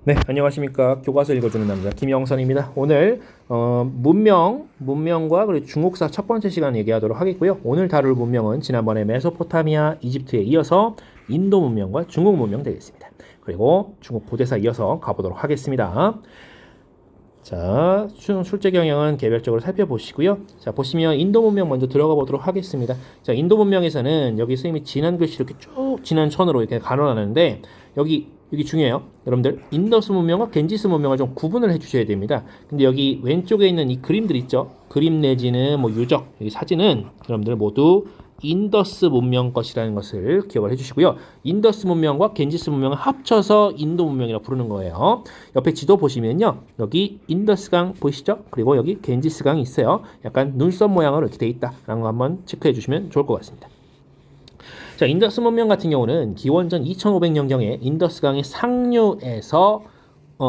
네, 안녕하십니까. 교과서 읽어주는 남자 김영선입니다. 오늘 문명과 그리고 중국사 첫 번째 시간 얘기하도록 하겠고요. 오늘 다룰 문명은 지난번에 메소포타미아, 이집트에 이어서 인도 문명과 중국 문명 되겠습니다. 그리고 중국 고대사 이어서 가보도록 하겠습니다. 자, 출제 경향은 개별적으로 살펴보시고요. 자, 보시면 인도 문명 먼저 들어가 보도록 하겠습니다. 자, 인도 문명에서는 여기 선생님이 진한 글씨 이렇게 쭉 진한 천으로 이렇게 가로나는데 여기 중요해요. 여러분들 인더스 문명과 겐지스 문명을 좀 구분을 해주셔야 됩니다. 근데 여기 왼쪽에 있는 이 그림들 있죠? 그림 내지는 뭐 유적, 여기 사진은 여러분들 모두 인더스 문명 것이라는 것을 기억을 해주시고요. 인더스 문명과 겐지스 문명을 합쳐서 인도 문명이라고 부르는 거예요. 옆에 지도 보시면요. 여기 인더스강 보이시죠? 그리고 여기 겐지스강이 있어요. 약간 눈썹 모양으로 이렇게 돼 있다라는 거 한번 체크해 주시면 좋을 것 같습니다. 자, 인더스 문명 같은 경우는 기원전 2500년경에 인더스강의 상류에서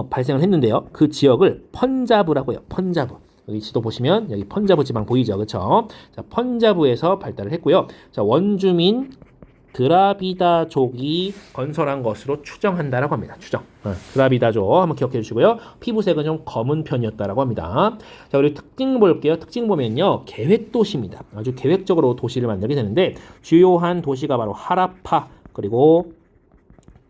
발생을 했는데요. 그 지역을 펀자브라고 해요. 펀자브. 여기 지도 보시면 여기 펀자브 지방 보이죠? 그렇죠? 자, 펀자브에서 발달을 했고요. 자, 원주민 드라비다족이 건설한 것으로 추정한다라고 합니다. 추정. 드라비다족 한번 기억해 주시고요. 피부색은 좀 검은 편이었다라고 합니다. 자, 그리고 특징 볼게요. 특징 보면요. 계획 도시입니다. 아주 계획적으로 도시를 만들게 되는데 주요한 도시가 바로 하라파 그리고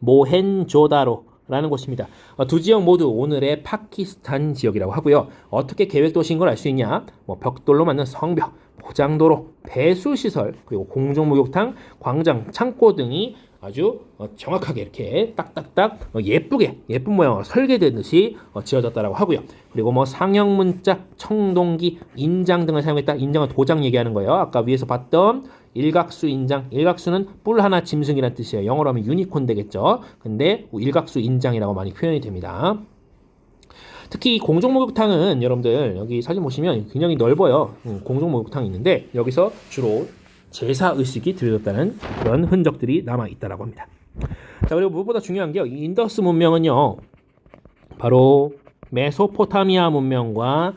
모헨조다로 라는 곳입니다. 두 지역 모두 오늘의 파키스탄 지역이라고 하고요. 어떻게 계획 도시인 걸 알 수 있냐? 뭐 벽돌로 만든 성벽, 포장도로, 배수시설, 그리고 공중목욕탕, 광장, 창고 등이 아주 정확하게 이렇게 딱딱딱 예쁘게 예쁜 모양으로 설계되듯이 지어졌다라고 하고요. 그리고 뭐 상형문자, 청동기, 인장 등을 사용했다. 인장은 도장 얘기하는 거예요. 아까 위에서 봤던 일각수 인장, 일각수는 뿔 하나 짐승이란 뜻이에요. 영어로 하면 유니콘 되겠죠. 근데 일각수 인장이라고 많이 표현이 됩니다. 특히 공중목욕탕은 여러분들 여기 사진 보시면 굉장히 넓어요. 공중목욕탕이 있는데 여기서 주로 제사의식이 드려졌다는 그런 흔적들이 남아있다고 합니다. 자, 그리고 무엇보다 중요한 게 인더스 문명은요. 바로 메소포타미아 문명과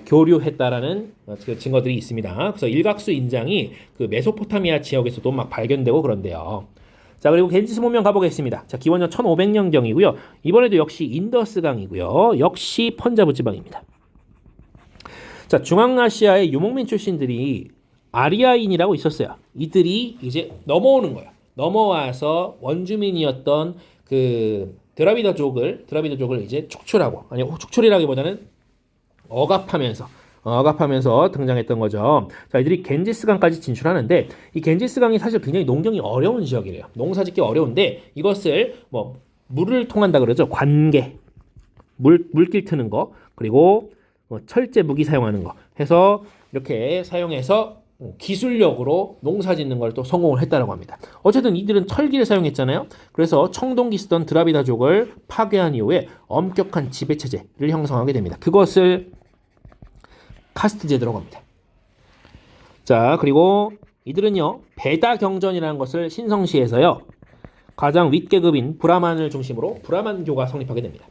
교류했다라는 그 증거들이 있습니다. 그래서 일각수 인장이 그 메소포타미아 지역에서도 막 발견되고 그런데요. 자, 그리고 겐지스 문명 가보겠습니다. 자, 기원전 1500년경이고요. 이번에도 역시 인더스강이고요. 역시 펀자브 지방입니다. 자, 중앙아시아의 유목민 출신들이 아리아인이라고 있었어요. 이들이 이제 넘어오는 거예요. 넘어와서 원주민이었던 그 드라비다족을 이제 축출하고, 아니 축출이라기보다는 억압하면서 등장했던 거죠. 자, 이들이 겐지스강까지 진출하는데 이 겐지스강이 사실 굉장히 농경이 어려운 지역이래요. 농사짓기 어려운데 이것을 뭐 물을 통한다 그러죠. 관계, 물길 트는 거, 그리고 철제 무기 사용하는 거 해서 이렇게 사용해서 기술력으로 농사 짓는 걸 또 성공을 했다고 합니다. 어쨌든 이들은 철기를 사용했잖아요. 그래서 청동기 쓰던 드라비다족을 파괴한 이후에 엄격한 지배체제를 형성하게 됩니다. 그것을 카스트 제도라고 합니다. 자, 그리고 이들은요, 베다 경전이라는 것을 신성시해서요, 가장 윗계급인 브라만을 중심으로 브라만교가 성립하게 됩니다.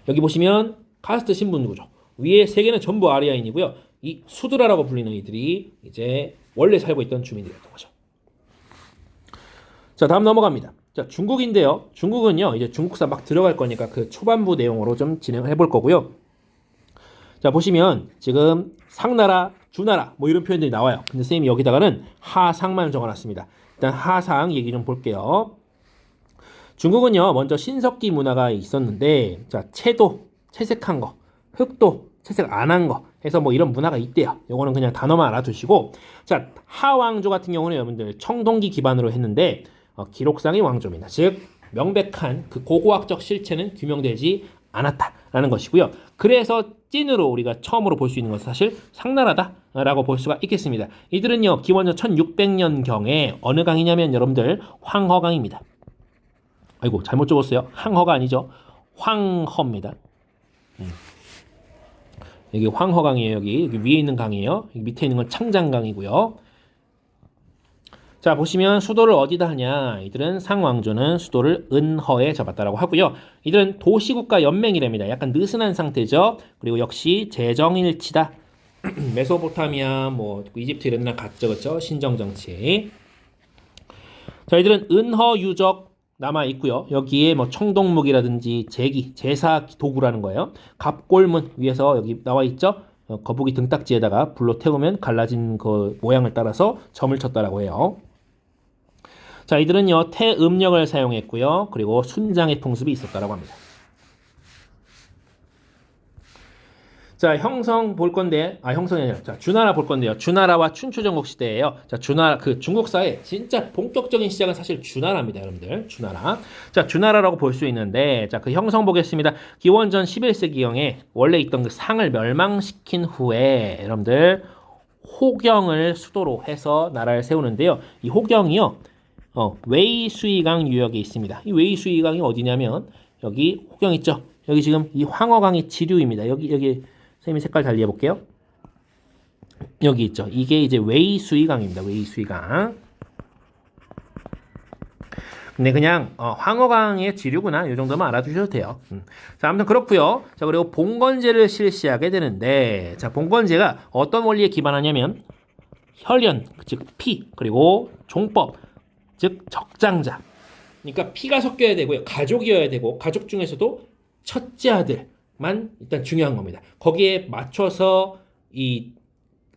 여기 보시면 카스트 신분구조. 위에 세 개는 전부 아리아인이고요. 이 수드라라고 불리는 이들이 이제 원래 살고 있던 주민들이었던 거죠. 자, 다음 넘어갑니다. 자, 중국인데요. 중국은요, 이제 중국사 막 들어갈 거니까 그 초반부 내용으로 좀 진행해 볼 거고요. 자, 보시면 지금 상나라, 주나라 뭐 이런 표현들이 나와요. 근데 선생님이 여기다가는 하상만 적어놨습니다. 일단 하상 얘기 좀 볼게요. 중국은요, 먼저 신석기 문화가 있었는데, 자, 채도, 채색한 거, 흑도, 채색 안 한 거 해서 뭐 이런 문화가 있대요. 요거는 그냥 단어만 알아두시고, 자, 하왕조 같은 경우는 여러분들 청동기 기반으로 했는데 기록상의 왕조입니다. 즉 명백한 그 고고학적 실체는 규명되지 않았다라는 것이고요. 그래서 찐으로 우리가 처음으로 볼 수 있는 것은 사실 상나라다라고 볼 수가 있겠습니다. 이들은요, 기원전 1600년경에 어느 강이냐면 여러분들 황허강입니다. 아이고, 잘못 적었어요. 항허가 아니죠. 황허입니다. 여기 황허강이에요. 여기 위에 있는 강이에요. 여기 밑에 있는 건 창장강이고요. 자, 보시면 수도를 어디다 하냐. 이들은 상왕조는 수도를 은허에 잡았다라고 하고요. 이들은 도시국가 연맹이랍니다. 약간 느슨한 상태죠. 그리고 역시 재정일치다. 메소포타미아, 뭐 이집트 이런 데랑 같죠, 그렇죠? 신정정치. 자, 이들은 은허 유적 남아 있고요. 여기에 뭐 청동묵이라든지 제기, 제사 도구라는 거예요. 갑골문 위에서 여기 나와 있죠. 거북이 등딱지에다가 불로 태우면 갈라진 그 모양을 따라서 점을 쳤다라고 해요. 자, 이들은요 태음력을 사용했고요. 그리고 순장의 풍습이 있었다라고 합니다. 자, 형성 볼 건데, 형성이 아니라, 자, 주나라 볼 건데요. 주나라와 춘추전국 시대예요. 자, 주나라, 그 중국사의 진짜 본격적인 시작은 사실 주나라입니다, 여러분들. 주나라. 자, 주나라라고 볼 수 있는데, 자, 그 형성 보겠습니다. 기원전 11세기경에 원래 있던 그 상을 멸망시킨 후에, 여러분들, 호경을 수도로 해서 나라를 세우는데요. 이 호경이요, 웨이수이강 유역에 있습니다. 이 웨이수이강이 어디냐면, 여기 호경 있죠? 여기 지금 이 황허강의 지류입니다. 여기, 선생님이 색깔 달리 해볼게요. 여기 있죠. 이게 이제 웨이수이강입니다. 웨이수이강. 근데 그냥 황허강의 지류구나. 이 정도만 알아두셔도 돼요. 자, 아무튼 그렇고요. 자, 그리고 봉건제를 실시하게 되는데, 자, 봉건제가 어떤 원리에 기반하냐면 혈연, 즉 피, 그리고 종법, 즉 적장자. 그러니까 피가 섞여야 되고요. 가족이어야 되고, 가족 중에서도 첫째 아들만 일단 중요한 겁니다. 거기에 맞춰서 이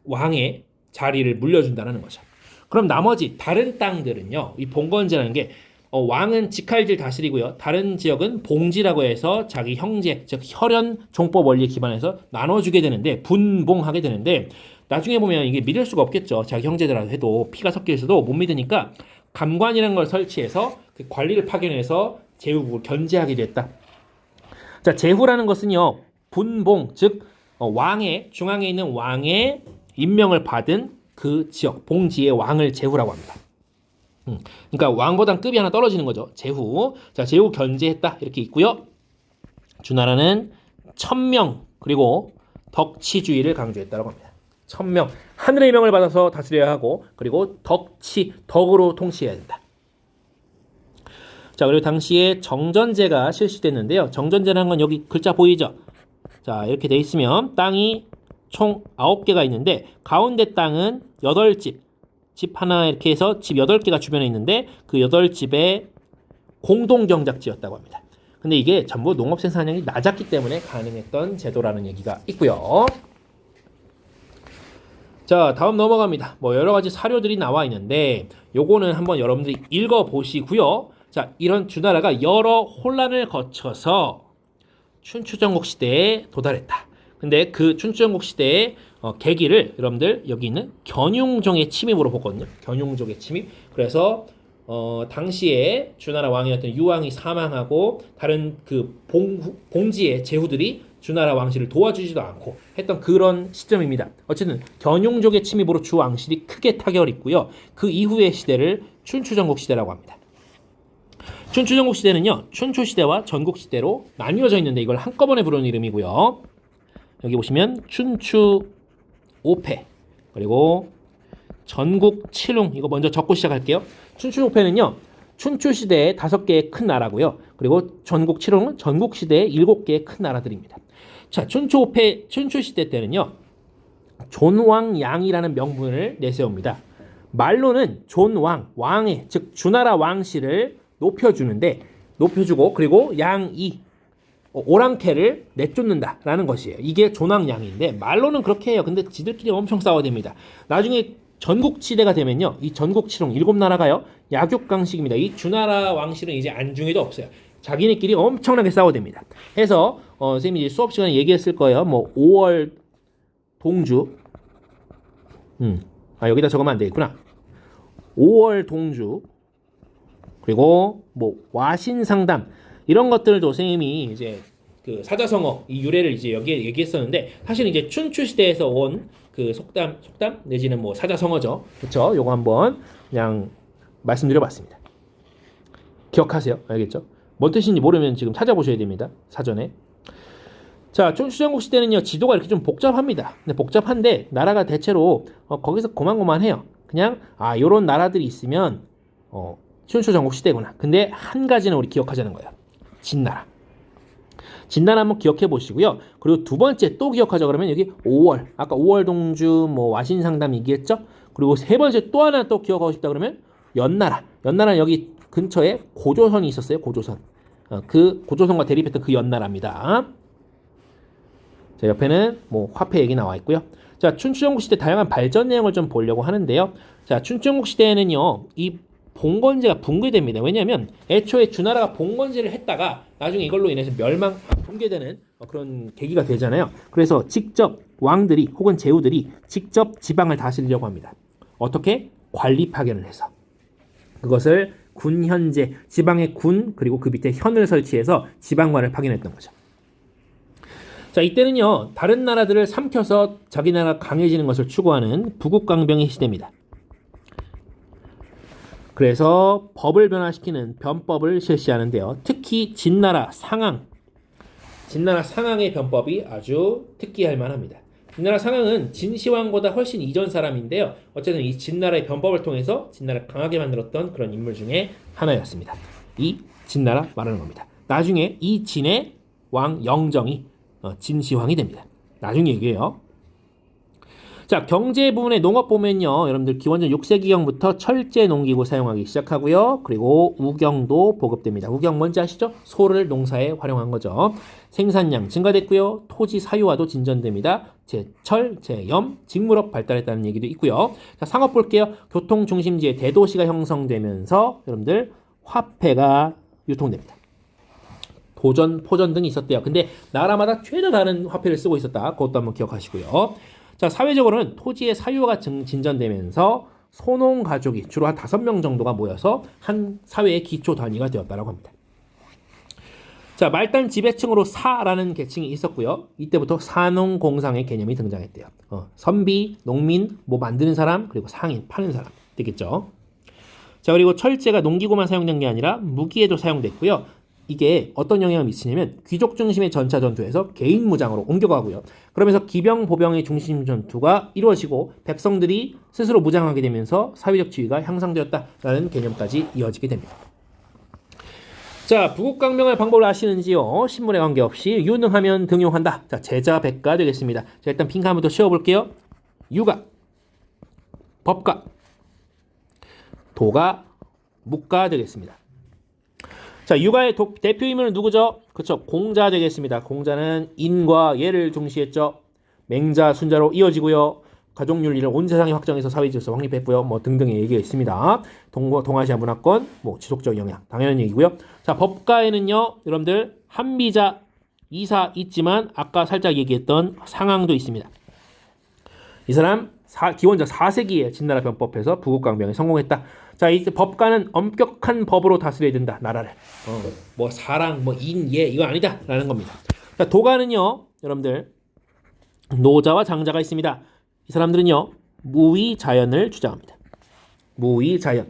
왕의 자리를 물려준다는 거죠. 그럼 나머지 다른 땅들은요, 이 봉건제라는 게 왕은 직할지를 다스리고요, 다른 지역은 봉지라고 해서 자기 형제, 즉 혈연 종법 원리에 기반해서 나눠주게 되는데, 분봉하게 되는데, 나중에 보면 이게 믿을 수가 없겠죠. 자기 형제들하고 해도 피가 섞여 있어도 못 믿으니까 감관이라는 걸 설치해서 그 관리를 파견해서 제후국을 견제하게 됐다. 자, 제후라는 것은요, 분봉, 즉 왕의 중앙에 있는 왕의 임명을 받은 그 지역 봉지의 왕을 제후라고 합니다. 그러니까 왕보단 급이 하나 떨어지는 거죠. 제후. 자, 제후 견제했다 이렇게 있고요. 주나라는 천명 그리고 덕치주의를 강조했다고 합니다. 천명, 하늘의 명을 받아서 다스려야 하고, 그리고 덕치, 덕으로 통치해야 된다. 자, 그리고 당시에 정전제가 실시됐는데요. 정전제라는 건 여기 글자 보이죠? 자, 이렇게 돼 있으면 땅이 총 9개가 있는데, 가운데 땅은 8집, 집 하나 이렇게 해서 집 8개가 주변에 있는데, 그 8집에 공동경작지였다고 합니다. 근데 이게 전부 농업 생산량이 낮았기 때문에 가능했던 제도라는 얘기가 있고요. 자, 다음 넘어갑니다. 뭐 여러 가지 사료들이 나와 있는데, 요거는 한번 여러분들이 읽어보시고요. 자, 이런 주나라가 여러 혼란을 거쳐서 춘추전국 시대에 도달했다. 근데 그 춘추전국 시대의 계기를 여러분들 여기 있는 견융종의 침입으로 보거든요. 견융종의 침입. 그래서 당시에 주나라 왕이었던 유왕이 사망하고 다른 그 봉지의 제후들이 주나라 왕실을 도와주지도 않고 했던 그런 시점입니다. 어쨌든 견융족의 침입으로 주 왕실이 크게 타격을 입고요. 그 이후의 시대를 춘추전국 시대라고 합니다. 춘추전국 시대는요, 춘추시대와 전국시대로 나뉘어져 있는데 이걸 한꺼번에 부르는 이름이고요. 여기 보시면 춘추 5패, 그리고 전국 7웅, 이거 먼저 적고 시작할게요. 춘추 5패는요, 춘추시대의 5개의 큰 나라고요. 그리고 전국 7웅은 전국시대의 7개의 큰 나라들입니다. 자, 춘추 5패, 춘추시대 때는요, 존왕양이라는 명분을 내세웁니다. 말로는 존왕, 왕의, 즉 주나라 왕실을 높여주고, 그리고 양이, 오랑캐를 내쫓는다라는 것이에요. 이게 존왕양인데 말로는 그렇게 해요. 근데 지들끼리 엄청 싸워댑니다. 나중에 전국시대가 되면요, 이 전국 7웅 7나라가요 약육강식입니다. 이 주나라 왕실은 이제 안중에도 없어요. 자기네끼리 엄청나게 싸워댑니다. 해서 선생님이 이제 수업 시간에 얘기했을 거예요. 뭐 5월 동주, 여기다 적으면 안 되겠구나. 5월 동주, 그리고 뭐 와신상담, 이런 것들도 선생님이 이제 그 사자성어 이 유래를 이제 여기에 얘기했었는데, 사실 이제 춘추 시대에서 온 그 속담 내지는 뭐 사자성어죠. 그렇죠? 요거 한번 그냥 말씀드려봤습니다. 기억하세요. 알겠죠? 뭔 뜻인지 모르면 지금 찾아보셔야 됩니다. 사전에. 자, 춘추전국 시대는요, 지도가 이렇게 좀 복잡합니다. 근데 복잡한데 나라가 대체로 거기서 고만고만해요. 그냥 요런 나라들이 있으면 춘추전국 시대구나. 근데 한 가지는 우리 기억하자는 거예요. 진나라. 진나라 한번 기억해 보시고요. 그리고 두 번째 또 기억하자 그러면 여기 5월. 아까 5월 동주 뭐 와신상담 얘기했죠? 그리고 세 번째 또 하나 또 기억하고 싶다 그러면 연나라. 연나라는 여기 근처에 고조선이 있었어요. 고조선. 그 고조선과 대립했던 그 연나라입니다. 자, 옆에는 뭐 화폐 얘기 나와 있고요. 자, 춘추전국 시대 다양한 발전 내용을 좀 보려고 하는데요. 자, 춘추전국 시대에는요, 이 봉건제가 붕괴됩니다. 왜냐하면 애초에 주나라가 봉건제를 했다가 나중에 이걸로 인해서 붕괴되는 그런 계기가 되잖아요. 그래서 직접 왕들이 혹은 제후들이 직접 지방을 다스리려고 합니다. 어떻게? 관리 파견을 해서. 그것을 군현제, 지방의 군 그리고 그 밑에 현을 설치해서 지방관을 파견했던 거죠. 자, 이때는요, 다른 나라들을 삼켜서 자기 나라가 강해지는 것을 추구하는 부국강병의 시대입니다. 그래서 법을 변화시키는 변법을 실시하는데요. 특히 진나라 상항의 변법이 아주 특기할 만합니다. 진나라 상항은 진시황보다 훨씬 이전 사람인데요. 어쨌든 이 진나라의 변법을 통해서 진나라를 강하게 만들었던 그런 인물 중에 하나였습니다. 이 진나라 말하는 겁니다. 나중에 이 진의 왕 영정이 진시황이 됩니다. 나중 얘기예요. 자, 경제 부분의 농업 보면요, 여러분들 기원전 6세기경부터 철제 농기구 사용하기 시작하고요. 그리고 우경도 보급됩니다. 우경 뭔지 아시죠? 소를 농사에 활용한 거죠. 생산량 증가됐고요. 토지 사유화도 진전됩니다. 제철, 제염, 직물업 발달했다는 얘기도 있고요. 자, 상업 볼게요. 교통 중심지에 대도시가 형성되면서 여러분들 화폐가 유통됩니다. 도전, 포전 등이 있었대요. 근데 나라마다 죄다 다른 화폐를 쓰고 있었다. 그것도 한번 기억하시고요. 자, 사회적으로는 토지의 사유화가 진전되면서 소농 가족이 주로 한 5명 정도가 모여서 한 사회의 기초 단위가 되었다고 합니다. 자, 말단 지배층으로 사라는 계층이 있었고요. 이때부터 사농공상의 개념이 등장했대요. 선비, 농민, 뭐 만드는 사람, 그리고 상인, 파는 사람 되겠죠. 자, 그리고 철제가 농기구만 사용된 게 아니라 무기에도 사용됐고요. 이게 어떤 영향을 미치냐면 귀족 중심의 전차 전투에서 개인 무장으로 옮겨가고요. 그러면서 기병, 보병의 중심 전투가 이루어지고 백성들이 스스로 무장하게 되면서 사회적 지위가 향상되었다라는 개념까지 이어지게 됩니다. 자, 부국강병의 방법을 아시는지요? 신문에 관계없이 유능하면 등용한다. 자, 제자백가 되겠습니다. 자, 일단 핑크 한번 더 씌워볼게요. 유가, 법가, 도가, 묵가 되겠습니다. 자, 유가의 대표 인물은 누구죠? 그쵸, 공자 되겠습니다. 공자는 인과 예를 중시했죠. 맹자, 순자로 이어지고요. 가족윤리를 온 세상에 확정해서 사회질서 확립했고요. 뭐 등등의 얘기가 있습니다. 동아시아 문화권, 뭐 지속적 영향, 당연한 얘기고요. 자, 법가에는요, 여러분들 한비자, 이사 있지만 아까 살짝 얘기했던 상항도 있습니다. 이 사람 기원전 4세기에 진나라 변법에서 부국강병에 성공했다. 자, 이제 법가는 엄격한 법으로 다스려야 된다, 나라를. 뭐 사랑, 뭐 인, 예, 이거 아니다 라는 겁니다. 자, 도가는요, 여러분들 노자와 장자가 있습니다. 이 사람들은요, 무위자연을 주장합니다. 무위자연.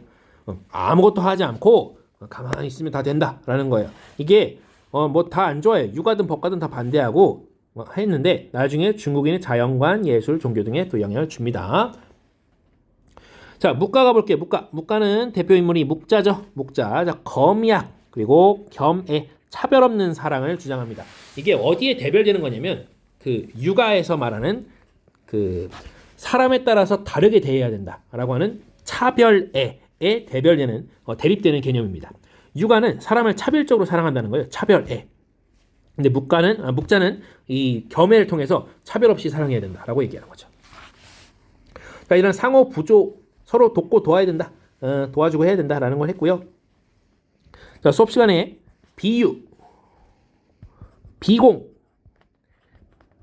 아무것도 하지 않고 가만히 있으면 다 된다라는 거예요. 이게 뭐 다 안 좋아해요. 유가든 법가든 다 반대하고 했는데 나중에 중국인의 자연관, 예술, 종교 등에 또 영향을 줍니다. 자, 묵가 가볼게요. 묵가는 대표 인물이 묵자죠. 묵자. 자, 검약 그리고 겸애, 차별 없는 사랑을 주장합니다. 이게 어디에 대별되는 거냐면 그 육아에서 말하는 그 사람에 따라서 다르게 대해야 된다라고 하는 차별애에 대별되는 대립되는 개념입니다. 육아는 사람을 차별적으로 사랑한다는 거예요. 차별애. 근데 묵자는 이 겸애를 통해서 차별 없이 사랑해야 된다라고 얘기하는 거죠. 그러니까 이런 상호 부조 서로 돕고 도와야 된다, 도와주고 해야 된다라는 걸 했고요. 자, 수업 시간에 비유, 비공,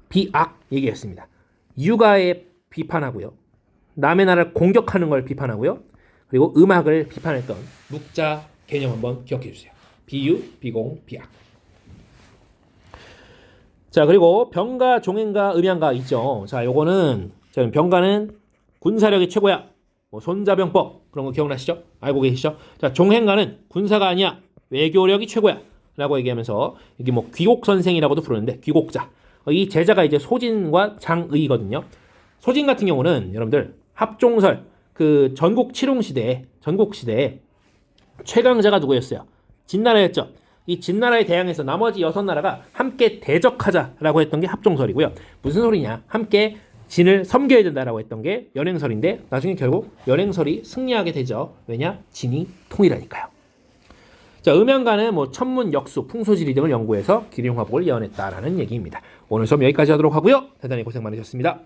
비악 얘기했습니다. 육아에 비판하고요. 남의 나라를 공격하는 걸 비판하고요. 그리고 음악을 비판했던 묵자 개념 한번 기억해 주세요. 비유, 비공, 비악. 자, 그리고 병가, 종행가, 음양가 있죠. 자, 요거는 병가는 군사력이 최고야. 뭐 손자병법 그런 거 기억나시죠? 알고 계시죠? 자, 종행가는 군사가 아니야. 외교력이 최고야. 라고 얘기하면서 이게 뭐 귀곡 선생이라고도 부르는데 귀곡자. 이 제자가 이제 소진과 장의거든요. 소진 같은 경우는 여러분들 합종설 그 전국 시대에 최강자가 누구였어요? 진나라였죠. 이 진나라에 대항해서 나머지 6나라가 함께 대적하자라고 했던 게 합종설이고요. 무슨 소리냐? 함께 진을 섬겨야 된다라고 했던 게 연행설인데 나중에 결국 연행설이 승리하게 되죠. 왜냐? 진이 통일하니까요. 자, 음양가는 뭐 천문, 역수, 풍소지리 등을 연구해서 기륭화복을 예언했다라는 얘기입니다. 오늘 수업 여기까지 하도록 하고요. 대단히 고생 많으셨습니다.